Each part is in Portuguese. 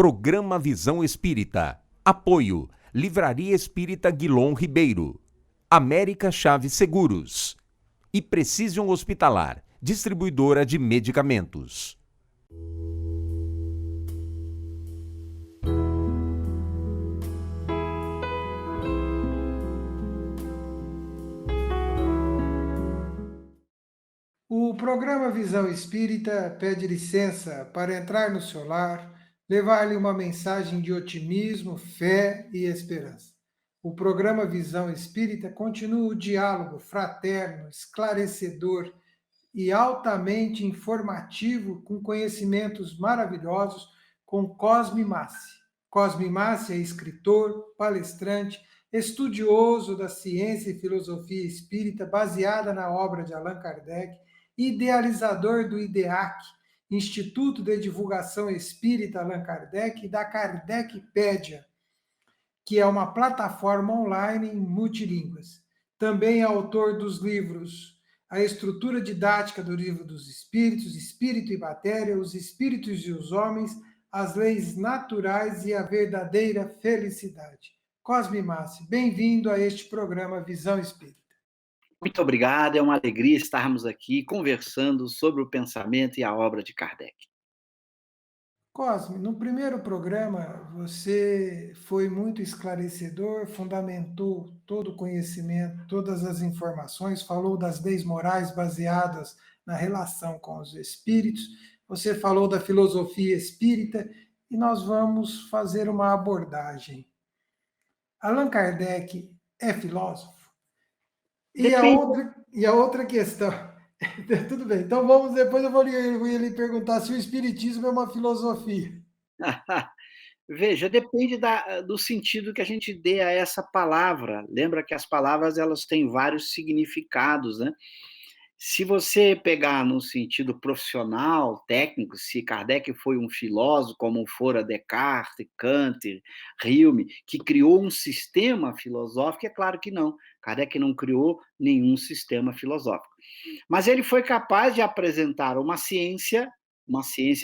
Programa Visão Espírita. Apoio: Livraria Espírita Guilom Ribeiro, América Chaves Seguros e Precision Hospitalar, distribuidora de medicamentos. O programa Visão Espírita pede licença para entrar no seu lar, levar-lhe uma mensagem de otimismo, fé e esperança. O programa Visão Espírita continua o diálogo fraterno, esclarecedor e altamente informativo com conhecimentos maravilhosos com Cosme Massi. Cosme Massi é escritor, palestrante, estudioso da ciência e filosofia espírita baseada na obra de Allan Kardec, idealizador do IDEAC, Instituto de Divulgação Espírita Allan Kardec, e da Kardecpédia, que é uma plataforma online em multilínguas. Também é autor dos livros A Estrutura Didática do Livro dos Espíritos, Espírito e Matéria, Os Espíritos e os Homens, As Leis Naturais e a Verdadeira Felicidade. Cosme Massi, bem-vindo a este programa Visão Espírita. Muito obrigado, é uma alegria estarmos aqui conversando sobre o pensamento e a obra de Kardec. Cosme, no primeiro programa você foi muito esclarecedor, fundamentou todo o conhecimento, todas as informações, falou das leis morais baseadas na relação com os espíritos, você falou da filosofia espírita e nós vamos fazer uma abordagem. Allan Kardec é filósofo? Depende. E a outra questão, tudo bem, então vamos, depois eu vou lhe perguntar se o espiritismo é uma filosofia. Veja, depende do sentido que a gente dê a essa palavra. Lembra que as palavras elas têm vários significados, né? Se você pegar no sentido profissional, técnico, se Kardec foi um filósofo, como fora Descartes, Kant, Hume, que criou um sistema filosófico, é claro que não. Kardec não criou nenhum sistema filosófico. Mas ele foi capaz de apresentar uma ciência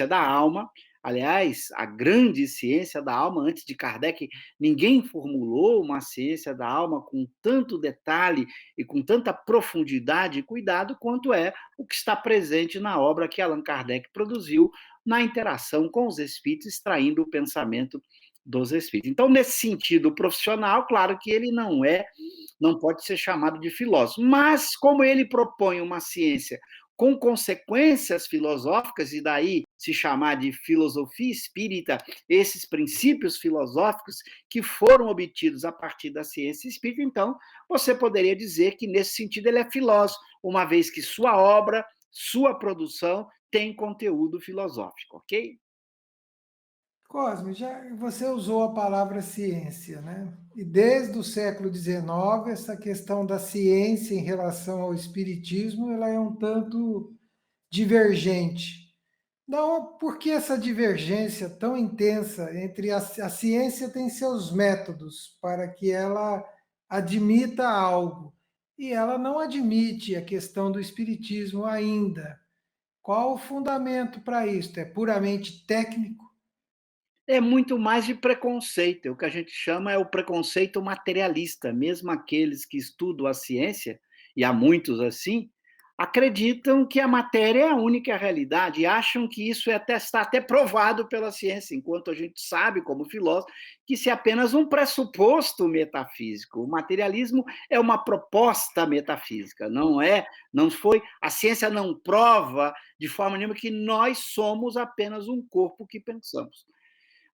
da alma. Aliás, a grande ciência da alma, antes de Kardec, ninguém formulou uma ciência da alma com tanto detalhe e com tanta profundidade e cuidado quanto é o que está presente na obra que Allan Kardec produziu na interação com os espíritos, extraindo o pensamento dos espíritos. Então, nesse sentido profissional, claro que ele não pode ser chamado de filósofo, mas como ele propõe uma ciência com consequências filosóficas, e daí se chamar de filosofia espírita, esses princípios filosóficos que foram obtidos a partir da ciência espírita, então você poderia dizer que, nesse sentido, ele é filósofo, uma vez que sua obra, sua produção tem conteúdo filosófico, ok? Cosme, já você usou a palavra ciência, né? E desde o século XIX, essa questão da ciência em relação ao espiritismo, ela é um tanto divergente. Não, por que essa divergência tão intensa entre a ciência tem seus métodos para que ela admita algo e ela não admite a questão do espiritismo ainda? Qual o fundamento para isso? É puramente técnico? É muito mais de preconceito. O que a gente chama é o preconceito materialista. Mesmo aqueles que estudam a ciência, e há muitos assim, acreditam que a matéria é a única realidade e acham que isso está até provado pela ciência, enquanto a gente sabe, como filósofo, que isso é apenas um pressuposto metafísico. O materialismo é uma proposta metafísica, não foi, a ciência não prova de forma nenhuma que nós somos apenas um corpo que pensamos.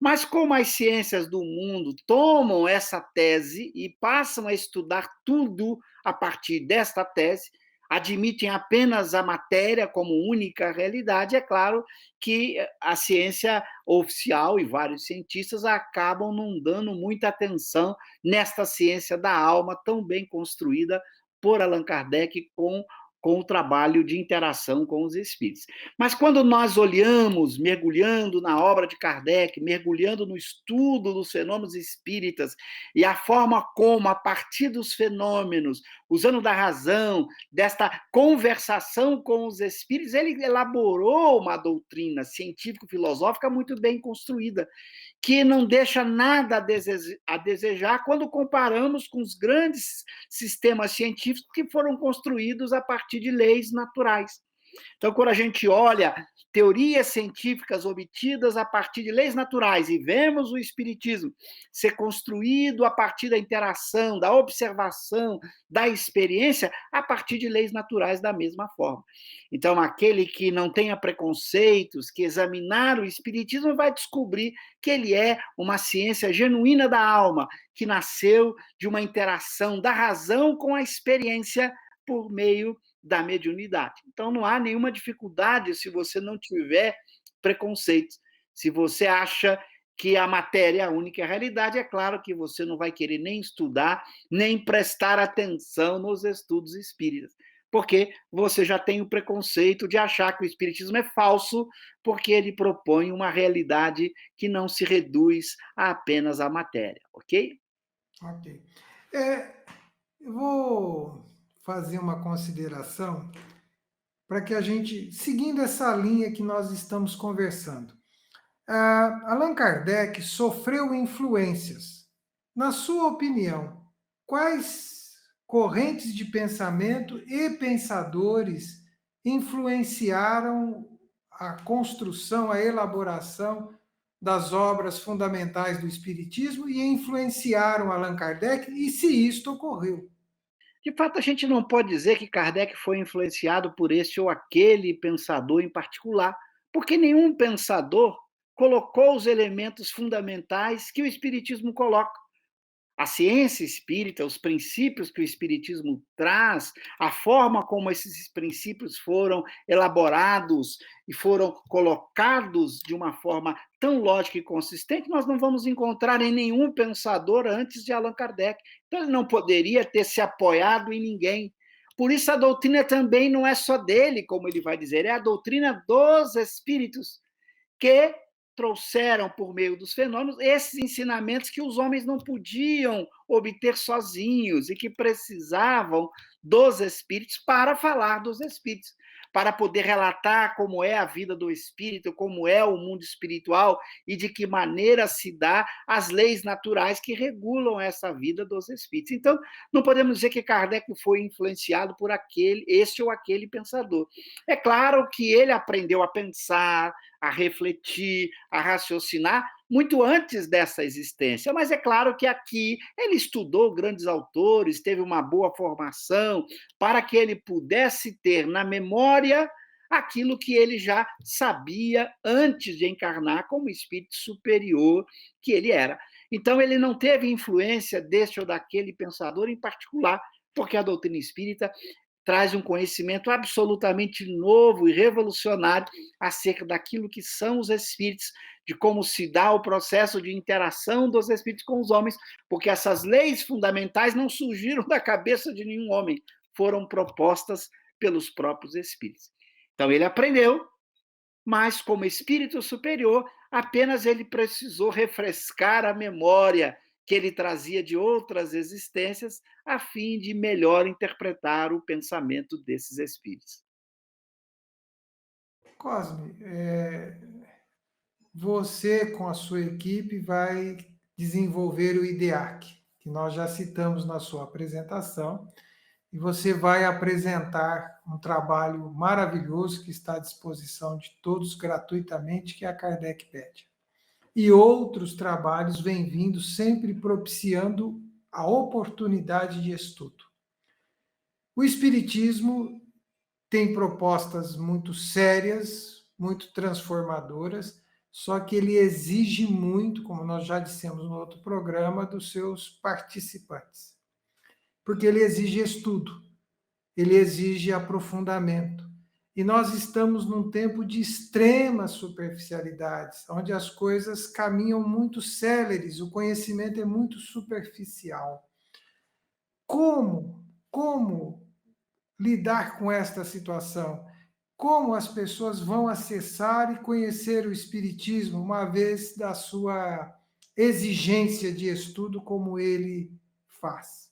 Mas como as ciências do mundo tomam essa tese e passam a estudar tudo a partir desta tese, admitem apenas a matéria como única realidade, é claro que a ciência oficial e vários cientistas acabam não dando muita atenção nesta ciência da alma tão bem construída por Allan Kardec com com o trabalho de interação com os espíritos. Mas quando nós olhamos, mergulhando na obra de Kardec, mergulhando no estudo dos fenômenos espíritas e a forma como, a partir dos fenômenos, usando da razão, desta conversação com os espíritos, ele elaborou uma doutrina científico-filosófica muito bem construída, que não deixa nada a desejar quando comparamos com os grandes sistemas científicos que foram construídos a partir de leis naturais. Então, quando a gente olha teorias científicas obtidas a partir de leis naturais e vemos o espiritismo ser construído a partir da interação, da observação, da experiência, a partir de leis naturais da mesma forma. Então, aquele que não tenha preconceitos, que examinar o espiritismo, vai descobrir que ele é uma ciência genuína da alma, que nasceu de uma interação da razão com a experiência por meio da mediunidade. Então, não há nenhuma dificuldade se você não tiver preconceitos. Se você acha que a matéria é a única realidade, é claro que você não vai querer nem estudar, nem prestar atenção nos estudos espíritas, porque você já tem o preconceito de achar que o espiritismo é falso, porque ele propõe uma realidade que não se reduz a apenas a matéria, ok? Ok. Eu vou fazer uma consideração para que a gente, seguindo essa linha que nós estamos conversando. Allan Kardec sofreu influências. Na sua opinião, quais correntes de pensamento e pensadores influenciaram a construção, a elaboração das obras fundamentais do Espiritismo e influenciaram Allan Kardec, e se isto ocorreu? De fato, a gente não pode dizer que Kardec foi influenciado por esse ou aquele pensador em particular, porque nenhum pensador colocou os elementos fundamentais que o Espiritismo coloca. A ciência espírita, os princípios que o espiritismo traz, a forma como esses princípios foram elaborados e foram colocados de uma forma tão lógica e consistente, nós não vamos encontrar em nenhum pensador antes de Allan Kardec. Então, ele não poderia ter se apoiado em ninguém. Por isso, a doutrina também não é só dele, como ele vai dizer, é a doutrina dos espíritos, que trouxeram, por meio dos fenômenos, esses ensinamentos que os homens não podiam obter sozinhos e que precisavam dos espíritos para falar dos espíritos, para poder relatar como é a vida do espírito, como é o mundo espiritual e de que maneira se dá as leis naturais que regulam essa vida dos espíritos. Então, não podemos dizer que Kardec foi influenciado por esse ou aquele pensador. É claro que ele aprendeu a pensar, a refletir, a raciocinar muito antes dessa existência. Mas é claro que aqui ele estudou grandes autores, teve uma boa formação para que ele pudesse ter na memória aquilo que ele já sabia antes de encarnar como espírito superior que ele era. Então, ele não teve influência deste ou daquele pensador em particular, porque a doutrina espírita traz um conhecimento absolutamente novo e revolucionário acerca daquilo que são os espíritos, de como se dá o processo de interação dos espíritos com os homens, porque essas leis fundamentais não surgiram da cabeça de nenhum homem, foram propostas pelos próprios espíritos. Então, ele aprendeu, mas como espírito superior, apenas ele precisou refrescar a memória que ele trazia de outras existências, a fim de melhor interpretar o pensamento desses espíritos. Cosme, você com a sua equipe vai desenvolver o IDEAC, que nós já citamos na sua apresentação, e você vai apresentar um trabalho maravilhoso que está à disposição de todos gratuitamente, que é a Kardecpédia. E outros trabalhos vêm vindo sempre propiciando a oportunidade de estudo. O Espiritismo tem propostas muito sérias, muito transformadoras, só que ele exige muito, como nós já dissemos no outro programa, dos seus participantes. Porque ele exige estudo, ele exige aprofundamento. E nós estamos num tempo de extremas superficialidades, onde as coisas caminham muito céleres, o conhecimento é muito superficial. Como lidar com esta situação? Como as pessoas vão acessar e conhecer o Espiritismo, uma vez da sua exigência de estudo, como ele faz?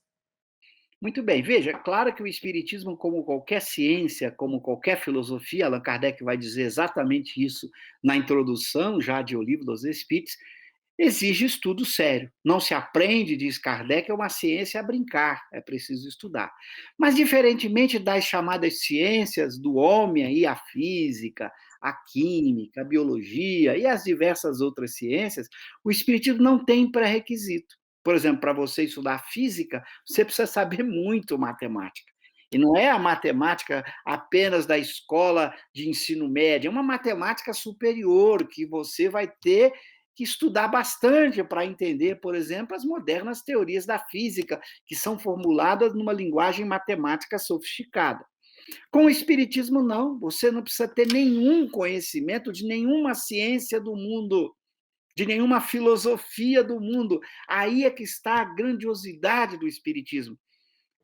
Muito bem, veja, claro que o espiritismo, como qualquer ciência, como qualquer filosofia, Allan Kardec vai dizer exatamente isso na introdução já de O Livro dos Espíritos, exige estudo sério. Não se aprende, diz Kardec, é uma ciência a brincar, é preciso estudar. Mas, diferentemente das chamadas ciências do homem, aí, a física, a química, a biologia e as diversas outras ciências, o Espiritismo não tem pré-requisito. Por exemplo, para você estudar física, você precisa saber muito matemática. E não é a matemática apenas da escola de ensino médio, é uma matemática superior que você vai ter que estudar bastante para entender, por exemplo, as modernas teorias da física, que são formuladas numa linguagem matemática sofisticada. Com o Espiritismo, não. Você não precisa ter nenhum conhecimento de nenhuma ciência do mundo, de nenhuma filosofia do mundo. Aí é que está a grandiosidade do Espiritismo.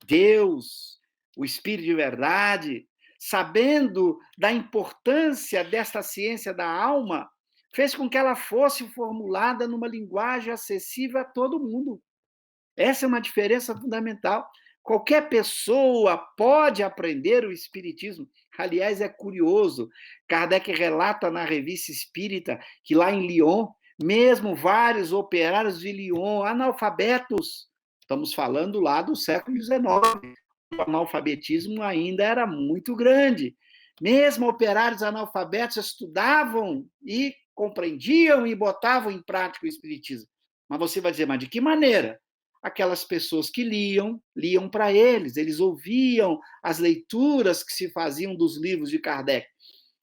Deus, o Espírito de verdade, sabendo da importância desta ciência da alma, fez com que ela fosse formulada numa linguagem acessível a todo mundo. Essa é uma diferença fundamental. Qualquer pessoa pode aprender o Espiritismo. Aliás, é curioso, Kardec relata na Revista Espírita que lá em Lyon, mesmo vários operários de Lyon, analfabetos, estamos falando lá do século XIX, o analfabetismo ainda era muito grande. Mesmo operários analfabetos estudavam e compreendiam e botavam em prática o Espiritismo. Mas você vai dizer, mas de que maneira? Aquelas pessoas que liam para eles ouviam as leituras que se faziam dos livros de Kardec.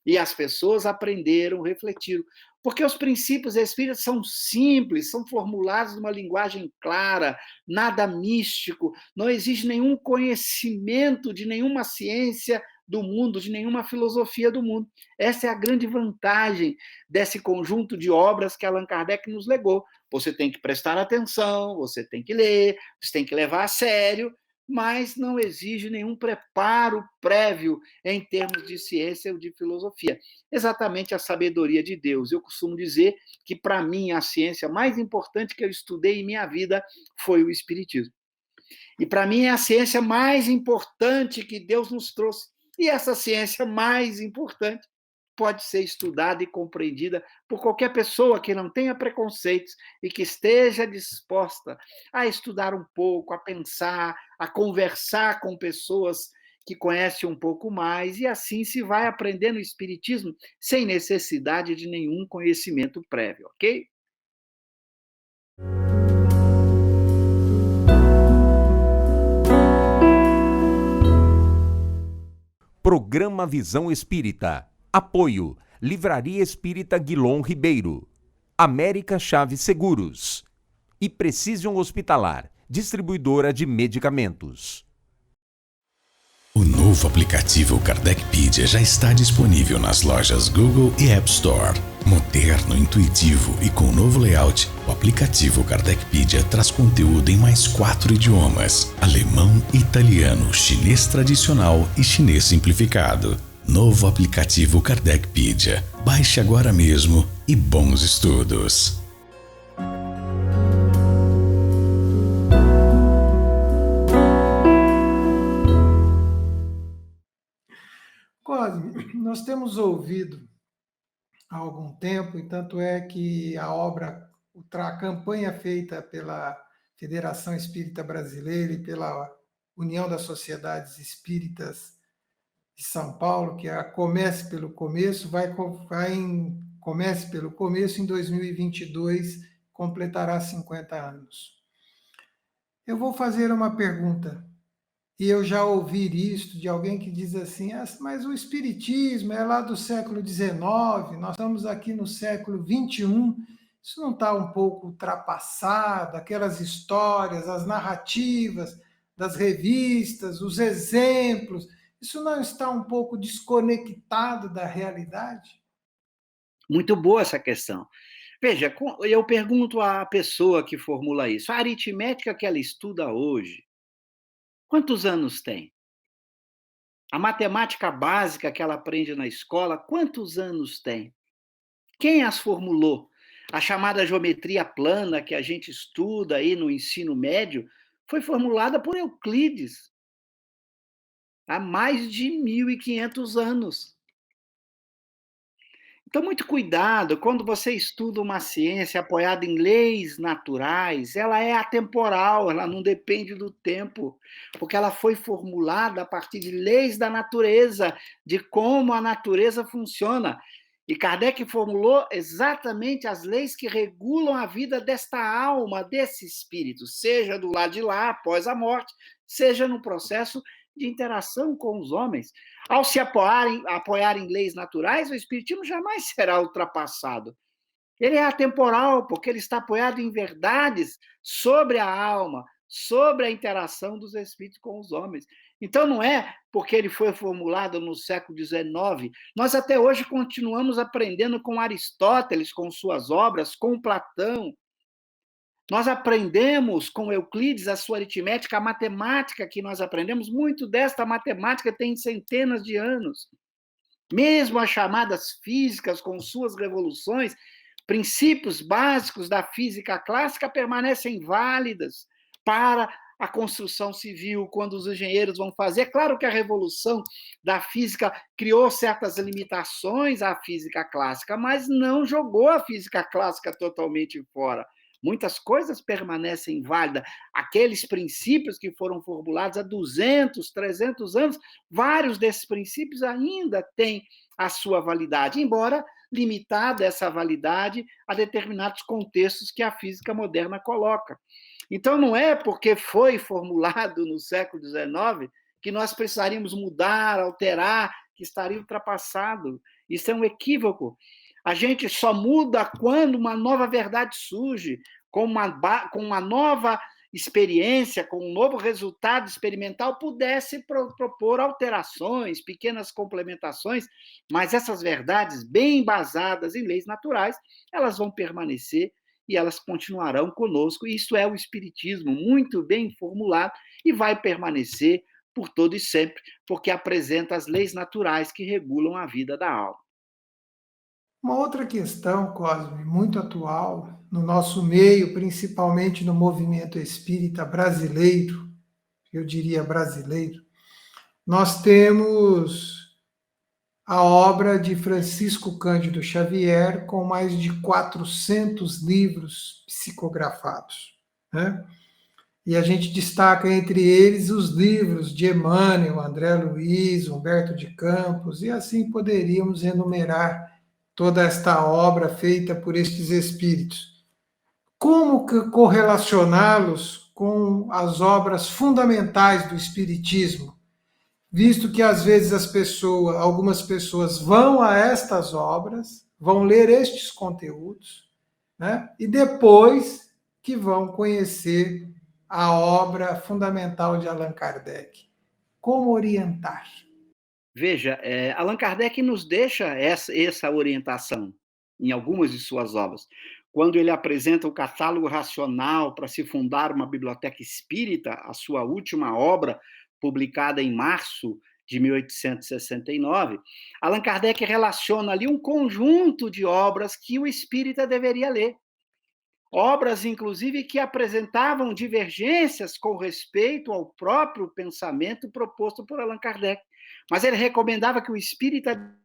E as pessoas aprenderam, refletiram. Porque os princípios espíritas são simples, são formulados numa linguagem clara, nada místico, não existe nenhum conhecimento de nenhuma ciência do mundo, de nenhuma filosofia do mundo. Essa é a grande vantagem desse conjunto de obras que Allan Kardec nos legou. Você tem que prestar atenção, você tem que ler, você tem que levar a sério, mas não exige nenhum preparo prévio em termos de ciência ou de filosofia. Exatamente a sabedoria de Deus. Eu costumo dizer que, para mim, a ciência mais importante que eu estudei em minha vida foi o Espiritismo. E, para mim, é a ciência mais importante que Deus nos trouxe. E essa ciência mais importante pode ser estudada e compreendida por qualquer pessoa que não tenha preconceitos e que esteja disposta a estudar um pouco, a pensar, a conversar com pessoas que conhecem um pouco mais, e assim se vai aprendendo o Espiritismo sem necessidade de nenhum conhecimento prévio, ok? Programa Visão Espírita. Apoio. Livraria Espírita Guilom Ribeiro. América Chaves Seguros. E Precision Hospitalar. Distribuidora de medicamentos. O novo aplicativo Kardecpedia já está disponível nas lojas Google e App Store. Moderno, intuitivo e com novo layout, o aplicativo Kardecpedia traz conteúdo em mais 4 idiomas: alemão, italiano, chinês tradicional e chinês simplificado. Novo aplicativo Kardecpedia. Baixe agora mesmo e bons estudos. Cosme, nós temos ouvido há algum tempo, e tanto é que a obra, a campanha feita pela Federação Espírita Brasileira e pela União das Sociedades Espíritas de São Paulo, que é a Comece pelo Começo, Comece pelo Começo, em 2022 completará 50 anos. Eu vou fazer uma pergunta. E eu já ouvi isso de alguém que diz assim, mas o Espiritismo é lá do século XIX, nós estamos aqui no século XXI, isso não está um pouco ultrapassado, aquelas histórias, as narrativas das revistas, os exemplos, isso não está um pouco desconectado da realidade? Muito boa essa questão. Veja, eu pergunto à pessoa que formula isso, a aritmética que ela estuda hoje, quantos anos tem? A matemática básica que ela aprende na escola, quantos anos tem? Quem as formulou? A chamada geometria plana que a gente estuda aí no ensino médio foi formulada por Euclides há mais de 1.500 anos. Então, muito cuidado, quando você estuda uma ciência apoiada em leis naturais, ela é atemporal, ela não depende do tempo, porque ela foi formulada a partir de leis da natureza, de como a natureza funciona. E Kardec formulou exatamente as leis que regulam a vida desta alma, desse espírito, seja do lado de lá, após a morte, seja no processo de interação com os homens. Ao se apoiar em leis naturais, o espiritismo jamais será ultrapassado. Ele é atemporal, porque ele está apoiado em verdades sobre a alma, sobre a interação dos espíritos com os homens. Então, não é porque ele foi formulado no século XIX. Nós até hoje continuamos aprendendo com Aristóteles, com suas obras, com Platão. Nós aprendemos com Euclides a sua aritmética, a matemática que nós aprendemos, muito desta matemática tem centenas de anos. Mesmo as chamadas físicas, com suas revoluções, princípios básicos da física clássica permanecem válidas para a construção civil, quando os engenheiros vão fazer. Claro que a revolução da física criou certas limitações à física clássica, mas não jogou a física clássica totalmente fora. Muitas coisas permanecem válidas. Aqueles princípios que foram formulados há 200, 300 anos, vários desses princípios ainda têm a sua validade, embora limitada essa validade a determinados contextos que a física moderna coloca. Então, não é porque foi formulado no século XIX que nós precisaríamos mudar, alterar, que estaria ultrapassado. Isso é um equívoco. A gente só muda quando uma nova verdade surge, com uma nova experiência, com um novo resultado experimental, pudesse propor alterações, pequenas complementações, mas essas verdades, bem embasadas em leis naturais, elas vão permanecer e elas continuarão conosco. Isso é o Espiritismo, muito bem formulado, e vai permanecer por todo e sempre, porque apresenta as leis naturais que regulam a vida da alma. Uma outra questão, Cosme, muito atual no nosso meio, principalmente no movimento espírita brasileiro, eu diria brasileiro, nós temos a obra de Francisco Cândido Xavier, com mais de 400 livros psicografados, né? E a gente destaca entre eles os livros de Emmanuel, André Luiz, Humberto de Campos, e assim poderíamos enumerar toda esta obra feita por estes espíritos. Como correlacioná-los com as obras fundamentais do espiritismo, visto que às vezes algumas pessoas vão a estas obras, vão ler estes conteúdos, né? E depois que vão conhecer a obra fundamental de Allan Kardec. Como orientar? Veja, Allan Kardec nos deixa essa orientação em algumas de suas obras. Quando ele apresenta o catálogo racional para se fundar uma biblioteca espírita, a sua última obra, publicada em março de 1869, Allan Kardec relaciona ali um conjunto de obras que o espírita deveria ler. Obras, inclusive, que apresentavam divergências com respeito ao próprio pensamento proposto por Allan Kardec. Mas ele recomendava que o espírita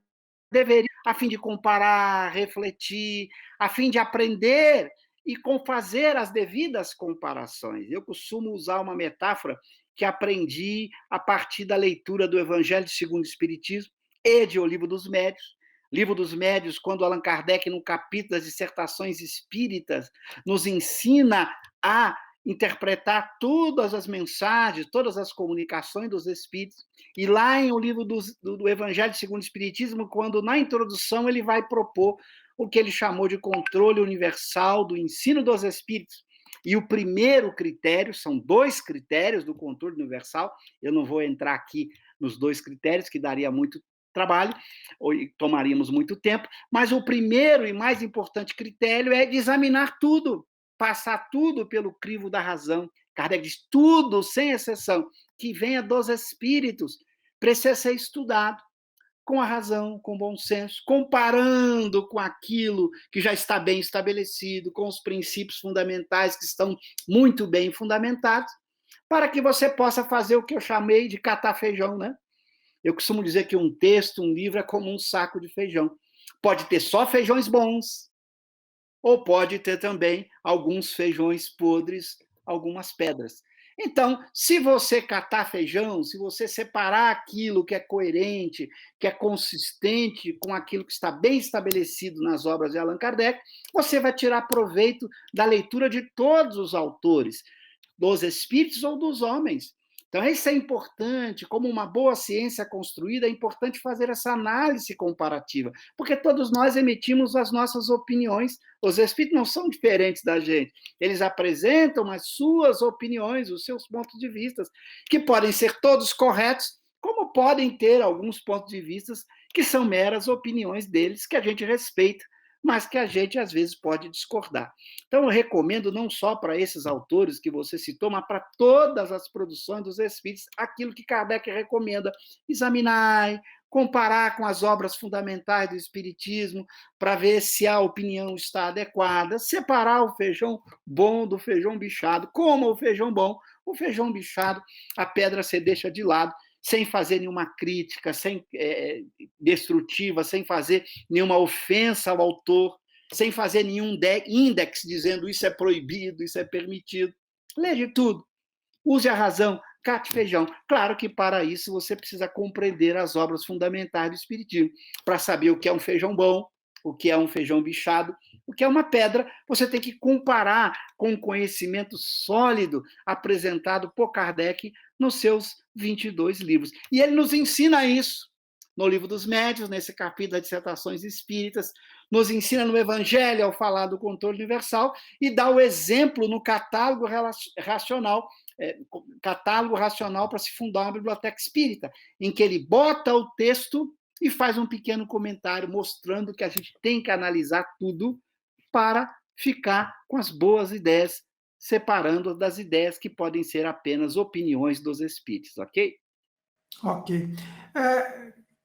deveria, a fim de comparar, refletir, a fim de aprender e fazer as devidas comparações. Eu costumo usar uma metáfora que aprendi a partir da leitura do Evangelho segundo o Espiritismo e de O Livro dos Médiuns. Livro dos Médiuns, quando Allan Kardec, no capítulo das dissertações espíritas, nos ensina a interpretar todas as mensagens, todas as comunicações dos espíritos. E lá em O Livro do Evangelho segundo o Espiritismo, quando na introdução ele vai propor o que ele chamou de controle universal do ensino dos espíritos. E o primeiro critério, são 2 critérios do controle universal, eu não vou entrar aqui nos 2 critérios, que daria muito trabalho, ou tomaríamos muito tempo, mas o primeiro e mais importante critério é de examinar tudo, passar tudo pelo crivo da razão. Kardec diz tudo, sem exceção, que venha dos espíritos, precisa ser estudado com a razão, com o bom senso, comparando com aquilo que já está bem estabelecido, com os princípios fundamentais que estão muito bem fundamentados, para que você possa fazer o que eu chamei de catar feijão, né? Eu costumo dizer que um texto, um livro é como um saco de feijão. Pode ter só feijões bons, ou pode ter também alguns feijões podres, algumas pedras. Então, se você catar feijão, se você separar aquilo que é coerente, que é consistente com aquilo que está bem estabelecido nas obras de Allan Kardec, você vai tirar proveito da leitura de todos os autores, dos espíritos ou dos homens. Então, isso é importante, como uma boa ciência construída, é importante fazer essa análise comparativa, porque todos nós emitimos as nossas opiniões, os espíritos não são diferentes da gente, eles apresentam as suas opiniões, os seus pontos de vista, que podem ser todos corretos, como podem ter alguns pontos de vista que são meras opiniões deles, que a gente respeita, mas que a gente, às vezes, pode discordar. Então, eu recomendo não só para esses autores que você citou, mas para todas as produções dos espíritos, aquilo que Kardec recomenda. Examinar, comparar com as obras fundamentais do espiritismo, para ver se a opinião está adequada, separar o feijão bom do feijão bichado, como o feijão bom, o feijão bichado, a pedra você deixa de lado, sem fazer nenhuma crítica, sem destrutiva, sem fazer nenhuma ofensa ao autor, sem fazer nenhum índex dizendo isso é proibido, isso é permitido. Lê de tudo. Use a razão, cate feijão. Claro que para isso você precisa compreender as obras fundamentais do Espiritismo, para saber o que é um feijão bom, o que é um feijão bichado, o que é uma pedra, você tem que comparar com o conhecimento sólido apresentado por Kardec nos seus 22 livros. E ele nos ensina isso no Livro dos Médiuns, nesse capítulo das Dissertações Espíritas, nos ensina no Evangelho ao falar do controle universal e dá o exemplo no catálogo racional, para se fundar uma biblioteca espírita, em que ele bota o texto e faz um pequeno comentário mostrando que a gente tem que analisar tudo para ficar com as boas ideias, separando das ideias que podem ser apenas opiniões dos espíritos, ok? Ok.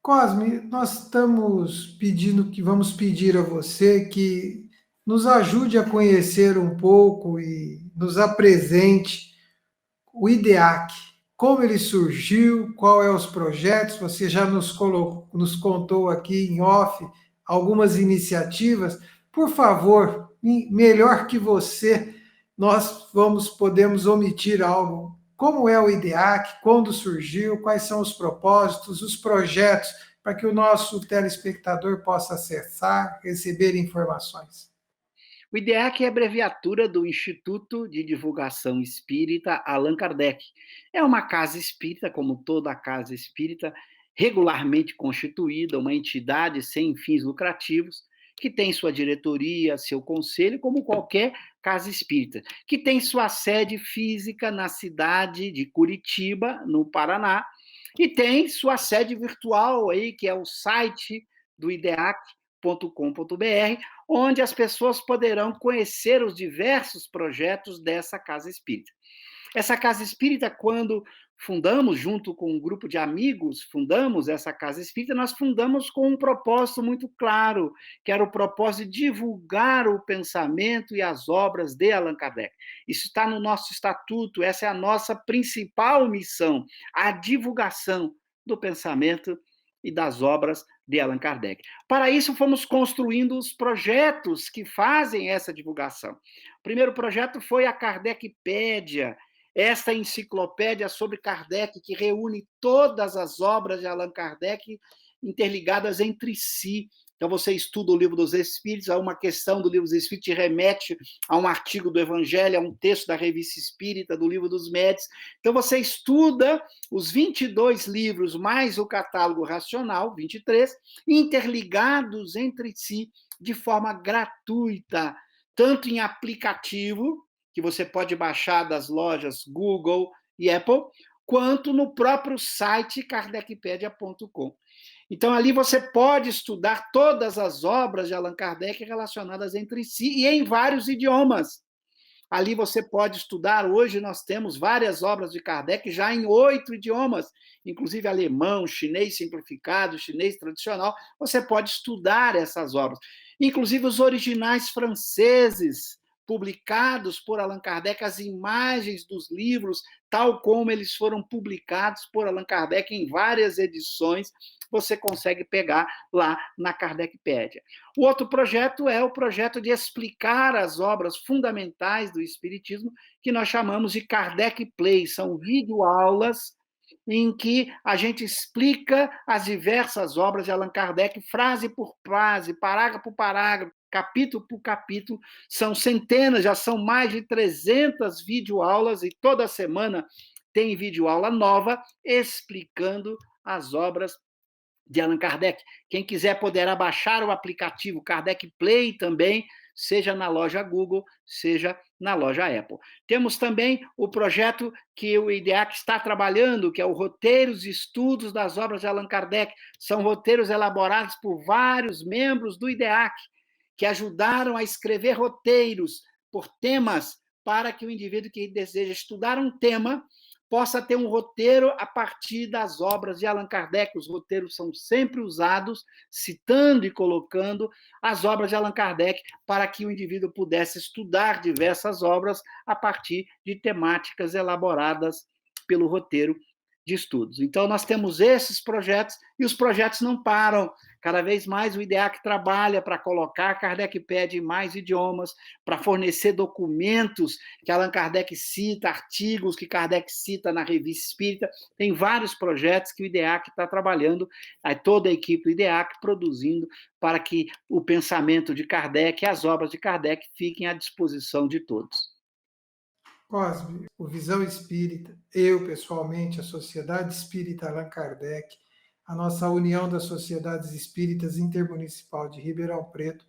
Cosme, nós estamos pedindo vamos pedir a você que nos ajude a conhecer um pouco e nos apresente o IDEAC, como ele surgiu, quais são os projetos, você já nos contou aqui em off algumas iniciativas. Por favor, melhor que você, nós podemos omitir algo. Como é o IDEAC, quando surgiu, quais são os propósitos, os projetos, para que o nosso telespectador possa acessar, receber informações. O IDEAC é a abreviatura do Instituto de Divulgação Espírita Allan Kardec. É uma casa espírita, como toda casa espírita, regularmente constituída, uma entidade sem fins lucrativos, que tem sua diretoria, seu conselho, como qualquer casa espírita, que tem sua sede física na cidade de Curitiba, no Paraná, e tem sua sede virtual aí, que é o site do ideac.com.br, onde as pessoas poderão conhecer os diversos projetos dessa casa espírita. Essa casa espírita, quando fundamos, junto com um grupo de amigos, fundamos essa casa espírita, nós fundamos com um propósito muito claro, que era o propósito de divulgar o pensamento e as obras de Allan Kardec. Isso está no nosso estatuto, essa é a nossa principal missão, a divulgação do pensamento e das obras de Allan Kardec. Para isso, fomos construindo os projetos que fazem essa divulgação. O primeiro projeto foi a Kardecpédia, esta enciclopédia sobre Kardec, que reúne todas as obras de Allan Kardec interligadas entre si. Então, você estuda o Livro dos Espíritos, a uma questão do Livro dos Espíritos te remete a um artigo do Evangelho, a um texto da Revista Espírita, do Livro dos Médiuns. Então, você estuda os 22 livros, mais o catálogo racional, 23, interligados entre si de forma gratuita, tanto em aplicativo, que você pode baixar das lojas Google e Apple, quanto no próprio site kardecpedia.com. Então, ali você pode estudar todas as obras de Allan Kardec relacionadas entre si e em vários idiomas. Ali você pode estudar. Hoje nós temos várias obras de Kardec já em 8 idiomas, inclusive alemão, chinês simplificado, chinês tradicional. Você pode estudar essas obras. Inclusive os originais franceses, publicados por Allan Kardec, as imagens dos livros, tal como eles foram publicados por Allan Kardec em várias edições, você consegue pegar lá na Kardecpédia. O outro projeto é o projeto de explicar as obras fundamentais do Espiritismo, que nós chamamos de Kardec Play. São videoaulas em que a gente explica as diversas obras de Allan Kardec, frase por frase, parágrafo por parágrafo, capítulo por capítulo. São centenas, já são mais de 300 videoaulas, e toda semana tem videoaula nova explicando as obras de Allan Kardec. Quem quiser poderá baixar o aplicativo Kardec Play também, seja na loja Google, seja na loja Apple. Temos também o projeto que o IDEAC está trabalhando, que é o Roteiros e Estudos das Obras de Allan Kardec. São roteiros elaborados por vários membros do IDEAC, que ajudaram a escrever roteiros por temas, para que o indivíduo que deseja estudar um tema possa ter um roteiro a partir das obras de Allan Kardec. Os roteiros são sempre usados, citando e colocando as obras de Allan Kardec, para que o indivíduo pudesse estudar diversas obras a partir de temáticas elaboradas pelo roteiro de estudos. Então, nós temos esses projetos, e os projetos não param. Cada vez mais o IDEAC trabalha para colocar Kardecpédia em mais idiomas, para fornecer documentos que Allan Kardec cita, artigos que Kardec cita na Revista Espírita. Tem vários projetos que o IDEAC está trabalhando, toda a equipe do IDEAC produzindo, para que o pensamento de Kardec e as obras de Kardec fiquem à disposição de todos. Cosme, o Visão Espírita, eu pessoalmente, a Sociedade Espírita Allan Kardec, a nossa União das Sociedades Espíritas Intermunicipal de Ribeirão Preto,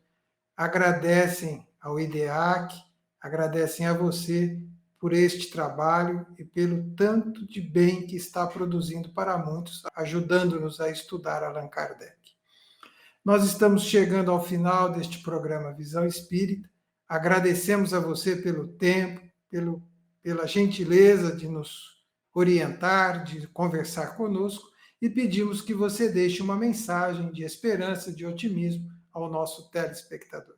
agradecem ao IDEAC, agradecem a você por este trabalho e pelo tanto de bem que está produzindo para muitos, ajudando-nos a estudar Allan Kardec. Nós estamos chegando ao final deste programa Visão Espírita. Agradecemos a você pelo tempo, pela gentileza de nos orientar, de conversar conosco, e pedimos que você deixe uma mensagem de esperança, de otimismo ao nosso telespectador.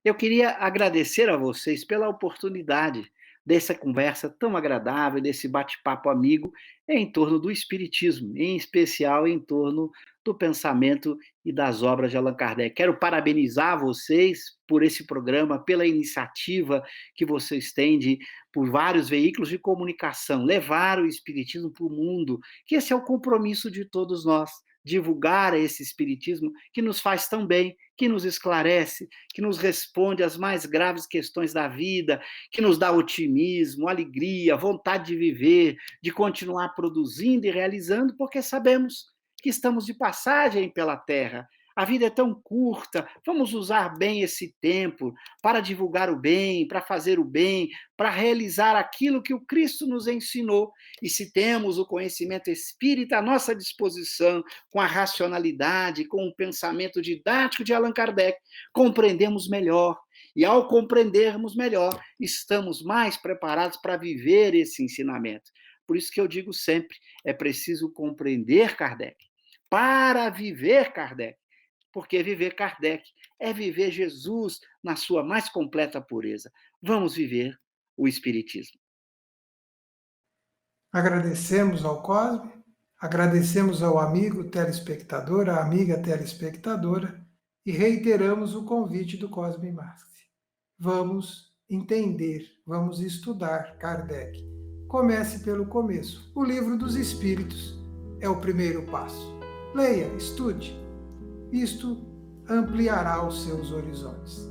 Eu queria agradecer a vocês pela oportunidade dessa conversa tão agradável, desse bate-papo amigo em torno do Espiritismo, em especial em torno do pensamento e das obras de Allan Kardec. Quero parabenizar vocês por esse programa, pela iniciativa que vocês têm por vários veículos de comunicação, levar o Espiritismo para o mundo, que esse é o compromisso de todos nós, divulgar esse Espiritismo que nos faz tão bem, que nos esclarece, que nos responde às mais graves questões da vida, que nos dá otimismo, alegria, vontade de viver, de continuar produzindo e realizando, porque sabemos que estamos de passagem pela Terra. A vida é tão curta, vamos usar bem esse tempo para divulgar o bem, para fazer o bem, para realizar aquilo que o Cristo nos ensinou. E se temos o conhecimento espírita à nossa disposição, com a racionalidade, com o pensamento didático de Allan Kardec, compreendemos melhor. E ao compreendermos melhor, estamos mais preparados para viver esse ensinamento. Por isso que eu digo sempre, é preciso compreender Kardec para viver Kardec. Porque viver Kardec é viver Jesus na sua mais completa pureza. Vamos viver o Espiritismo. Agradecemos ao Cosme, agradecemos ao amigo telespectador, à amiga telespectadora, e reiteramos o convite do Cosme Marx. Vamos entender, vamos estudar Kardec. Comece pelo começo. O Livro dos Espíritos é o primeiro passo. Leia, estude. Isto ampliará os seus horizontes.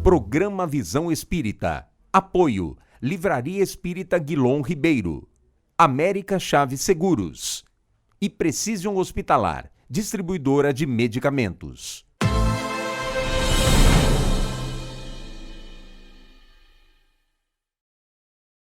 Programa Visão Espírita. Apoio. Livraria Espírita Guilom Ribeiro. América Chaves Seguros. E Precision Hospitalar, distribuidora de medicamentos.